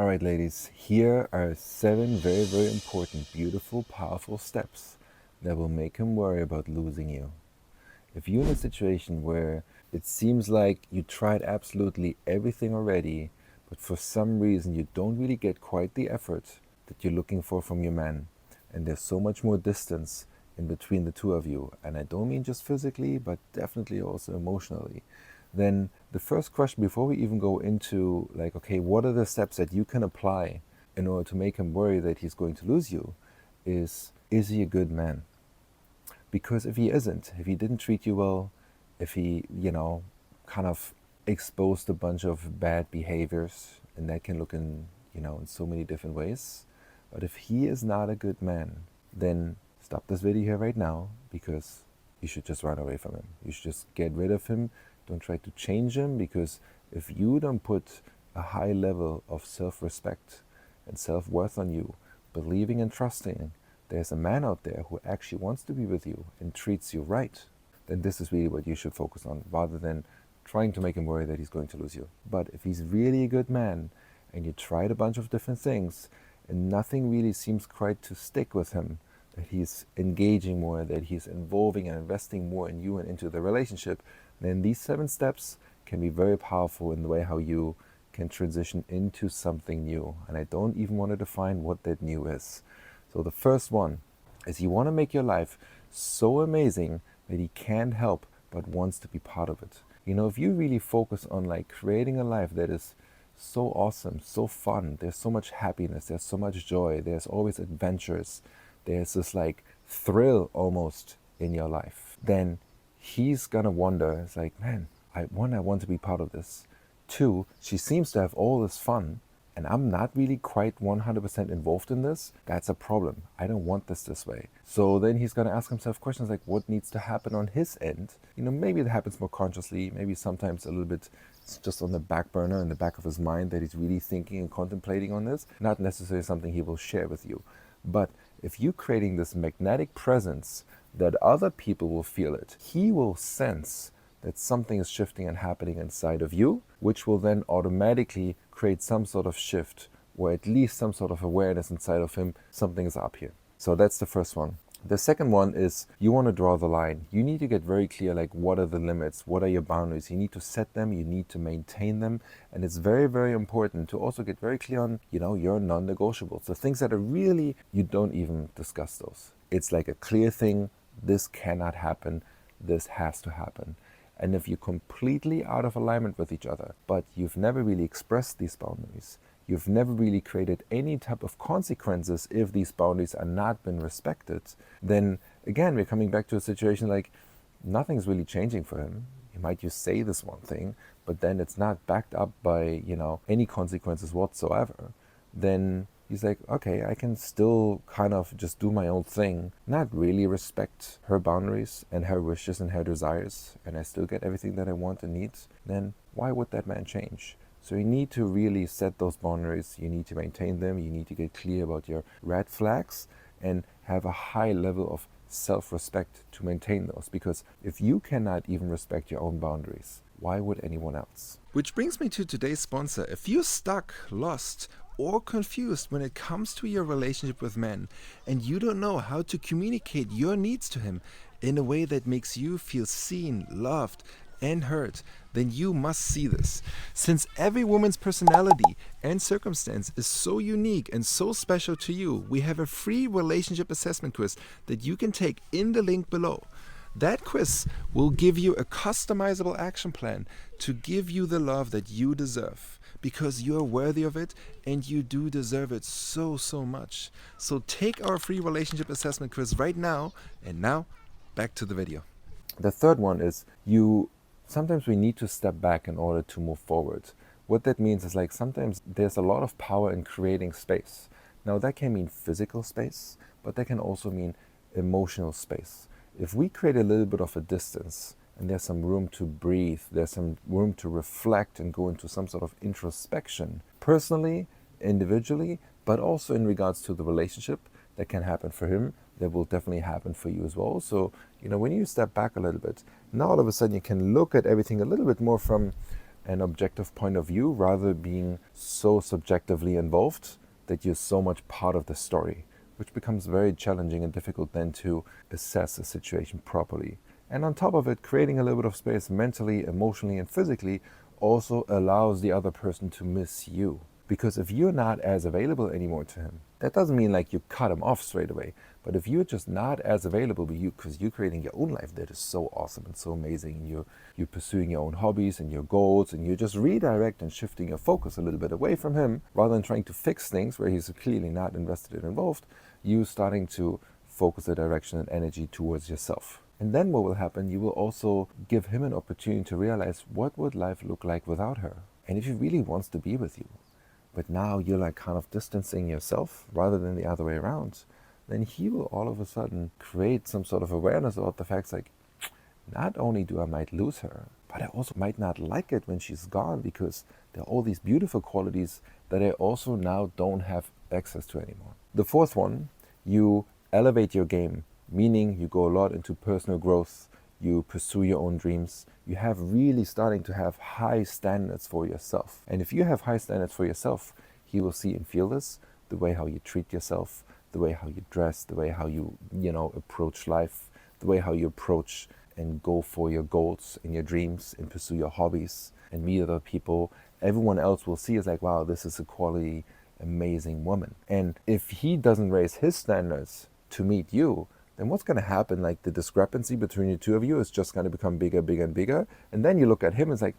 All right, ladies, here are 7 very, very important, beautiful, powerful steps that will make him worry about losing you. If you're in a situation where it seems like you tried absolutely everything already, but for some reason you don't really get quite the effort that you're looking for from your man, and there's so much more distance in between the two of you, and I don't mean just physically, but definitely also emotionally, then the first question before we even go into like, okay, what are the steps that you can apply in order to make him worry that he's going to lose you is he a good man? Because if he isn't, if he didn't treat you well, if he, kind of exposed a bunch of bad behaviors, and that can look in so many different ways. But if he is not a good man, then stop this video here right now, because you should just run away from him. You should just get rid of him. Don't try to change him, because if you don't put a high level of self-respect and self-worth on you, believing and trusting there's a man out there who actually wants to be with you and treats you right, then this is really what you should focus on, rather than trying to make him worry that he's going to lose you. But if he's really a good man and you tried a bunch of different things and nothing really seems quite to stick with him, that he's engaging more, that he's involving and investing more in you and into the relationship, then these 7 steps can be very powerful in the way how you can transition into something new. And I don't even want to define what that new is. So the first one is you want to make your life so amazing that he can't help but wants to be part of it. If you really focus on like creating a life that is so awesome, so fun, there's so much happiness, there's so much joy, there's always adventures, there's this like thrill almost in your life, then he's gonna wonder, it's like, man, I want to be part of this. 2, she seems to have all this fun, and I'm not really quite 100% involved in this. That's a problem. I don't want this way. So then he's going to ask himself questions like, what needs to happen on his end? Maybe it happens more consciously. Maybe sometimes a little bit it's just on the back burner, in the back of his mind, that he's really thinking and contemplating on this. Not necessarily something he will share with you. But if you're creating this magnetic presence that other people will feel it, he will sense that something is shifting and happening inside of you, which will then automatically create some sort of shift, or at least some sort of awareness inside of him, something is up here. So that's the first one. The second one is you want to draw the line. You need to get very clear, like, what are the limits? What are your boundaries? You need to set them, you need to maintain them. And it's very, very important to also get very clear on, your non-negotiables. The things that are really, you don't even discuss those. It's like a clear thing. This cannot happen. This has to happen. And if you're completely out of alignment with each other, but you've never really expressed these boundaries, you've never really created any type of consequences if these boundaries are not been respected, then again, we're coming back to a situation like nothing's really changing for him. You might just say this one thing, but then it's not backed up by, any consequences whatsoever. Then he's like, okay, I can still kind of just do my own thing, not really respect her boundaries and her wishes and her desires, and I still get everything that I want and need. Then why would that man change? So you need to really set those boundaries. You need to maintain them. You need to get clear about your red flags and have a high level of self-respect to maintain those. Because if you cannot even respect your own boundaries, why would anyone else? Which brings me to today's sponsor. If you're stuck, lost, or confused when it comes to your relationship with men, and you don't know how to communicate your needs to him in a way that makes you feel seen, loved, and heard, then you must see this. Since every woman's personality and circumstance is so unique and so special to you, we have a free relationship assessment quiz that you can take in the link below. That quiz will give you a customizable action plan to give you the love that you deserve, because you're worthy of it and you do deserve it so, so much. So take our free relationship assessment quiz right now. And now, back to the video. The third one is sometimes we need to step back in order to move forward. What that means is like sometimes there's a lot of power in creating space. Now that can mean physical space, but that can also mean emotional space. If we create a little bit of a distance and there's some room to breathe, there's some room to reflect and go into some sort of introspection, personally, individually, but also in regards to the relationship, that can happen for him, that will definitely happen for you as well. So, when you step back a little bit, now all of a sudden you can look at everything a little bit more from an objective point of view rather than being so subjectively involved that you're so much part of the story, which becomes very challenging and difficult then to assess a situation properly. And on top of it, creating a little bit of space mentally, emotionally, and physically also allows the other person to miss you. Because if you're not as available anymore to him, that doesn't mean like you cut him off straight away. But if you're just not as available to you because you're creating your own life that is so awesome and so amazing, and you're pursuing your own hobbies and your goals, and you're just redirect and shifting your focus a little bit away from him rather than trying to fix things where he's clearly not invested and involved, you starting to focus the direction and energy towards yourself. And then what will happen, you will also give him an opportunity to realize what would life look like without her. And if he really wants to be with you, but now you're like kind of distancing yourself rather than the other way around, then he will all of a sudden create some sort of awareness about the facts like, not only do I might lose her, but I also might not like it when she's gone because there are all these beautiful qualities that I also now don't have access to anymore. The fourth one, you elevate your game, meaning you go a lot into personal growth, you pursue your own dreams, you have really starting to have high standards for yourself. And if you have high standards for yourself, he will see and feel this, the way how you treat yourself, the way how you dress, the way how you approach life, the way how you approach and go for your goals and your dreams and pursue your hobbies and meet other people. Everyone else will see is like, wow, this is a quality, amazing woman. And if he doesn't raise his standards to meet you, then what's going to happen, like the discrepancy between the two of you is just going to become bigger, bigger, and bigger. And then you look at him and it's like,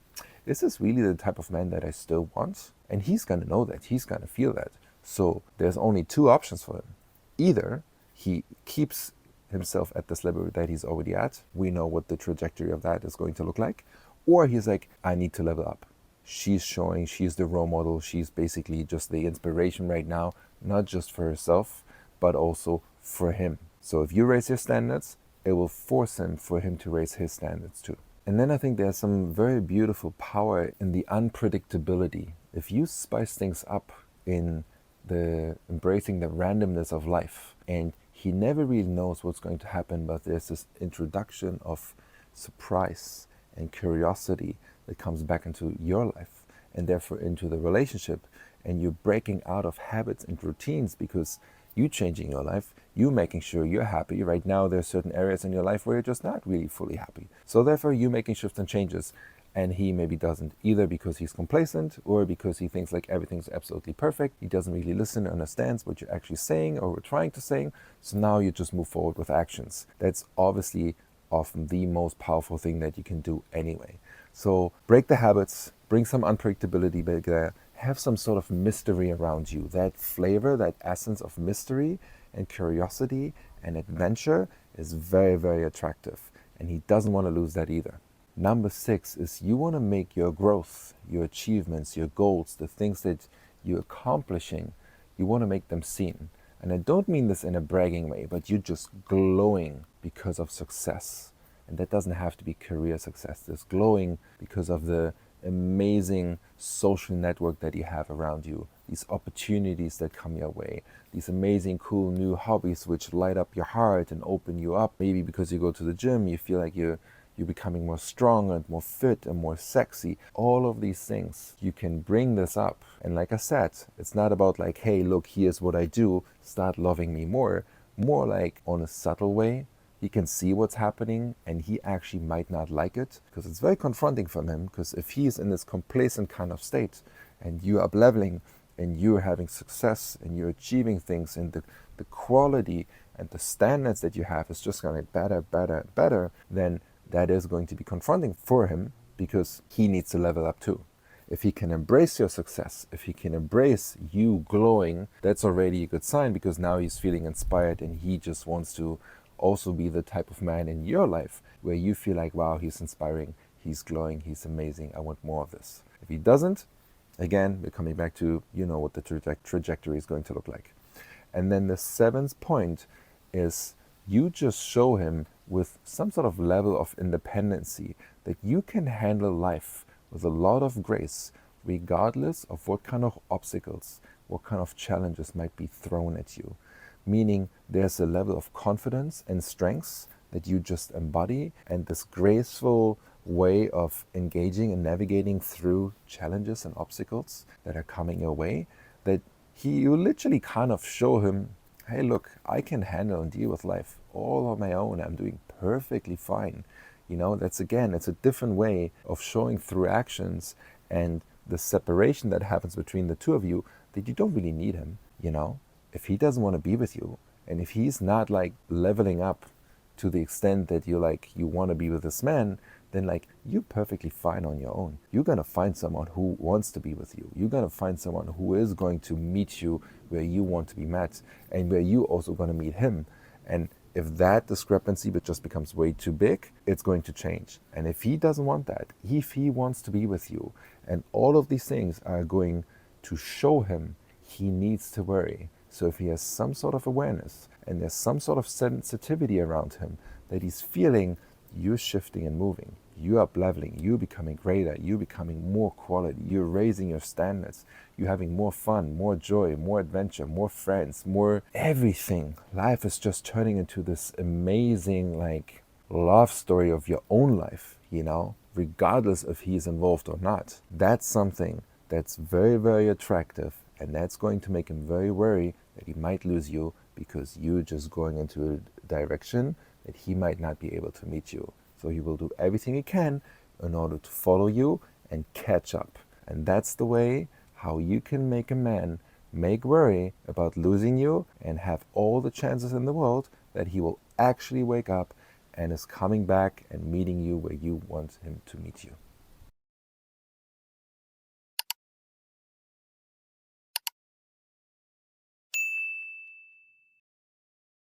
is this really the type of man that I still want? And he's going to know that. He's going to feel that. So there's only two options for him. Either he keeps himself at this level that he's already at. We know what the trajectory of that is going to look like. Or he's like, I need to level up. She's showing, she's the role model. She's basically just the inspiration right now, not just for herself, but also for him. So if you raise your standards, it will force him for him to raise his standards too. And then I think there's some very beautiful power in the unpredictability. If you spice things up in the embracing the randomness of life, and he never really knows what's going to happen, but there's this introduction of surprise and curiosity that comes back into your life and therefore into the relationship, and you're breaking out of habits and routines because you changing your life, you making sure you're happy. Right now, there's certain areas in your life where you're just not really fully happy. So therefore, you making shifts and changes, and he maybe doesn't, either because he's complacent or because he thinks like everything's absolutely perfect. He doesn't really listen or understands what you're actually saying or trying to say. So now you just move forward with actions. That's obviously often the most powerful thing that you can do anyway. So break the habits, bring some unpredictability back there, have some sort of mystery around you. That flavor, that essence of mystery and curiosity and adventure is very, very attractive. And he doesn't want to lose that either. Number 6 is you want to make your growth, your achievements, your goals, the things that you're accomplishing, you want to make them seen. And I don't mean this in a bragging way, but you're just glowing because of success. And that doesn't have to be career success. It's glowing because of the amazing social network that you have around you, these opportunities that come your way, these amazing cool new hobbies which light up your heart and open you up. Maybe because you go to the gym, you feel like you're becoming more strong and more fit and more sexy. All of these things, you can bring this up. And like I said, it's not about like, hey, look, here's what I do, start loving me more. More like on a subtle way. He can see what's happening and he actually might not like it because it's very confronting for him, because if he's in this complacent kind of state and you're up leveling and you're having success and you're achieving things and the quality and the standards that you have is just going to get better, better, better, then that is going to be confronting for him because he needs to level up too. If he can embrace your success, if he can embrace you glowing, that's already a good sign, because now he's feeling inspired and he just wants to also be the type of man in your life where you feel like, wow, he's inspiring, he's glowing, he's amazing, I want more of this. If he doesn't, again, we're coming back to, what the trajectory is going to look like. And then the 7th point is you just show him with some sort of level of independency that you can handle life with a lot of grace, regardless of what kind of obstacles, what kind of challenges might be thrown at you. Meaning there's a level of confidence and strengths that you just embody, and this graceful way of engaging and navigating through challenges and obstacles that are coming your way, that you literally kind of show him, hey, look, I can handle and deal with life all on my own. I'm doing perfectly fine. That's, again, it's a different way of showing through actions and the separation that happens between the two of you, that you don't really need him. If he doesn't want to be with you, and if he's not like leveling up to the extent that you want to be with this man, then you're perfectly fine on your own. You're gonna find someone who wants to be with you. You're gonna find someone who is going to meet you where you want to be met, and where you also gonna meet him. And if that discrepancy just becomes way too big, it's going to change. And if he doesn't want that, if he wants to be with you, and all of these things are going to show him he needs to worry. So if he has some sort of awareness and there's some sort of sensitivity around him that he's feeling you're shifting and moving, you up leveling, you're becoming greater, you're becoming more quality, you're raising your standards, you're having more fun, more joy, more adventure, more friends, more everything. Life is just turning into this amazing love story of your own life, regardless if he's involved or not. That's something that's very, very attractive, and that's going to make him very worried that he might lose you because you're just going into a direction that he might not be able to meet you. So he will do everything he can in order to follow you and catch up. And that's the way how you can make a man make worry about losing you and have all the chances in the world that he will actually wake up and is coming back and meeting you where you want him to meet you.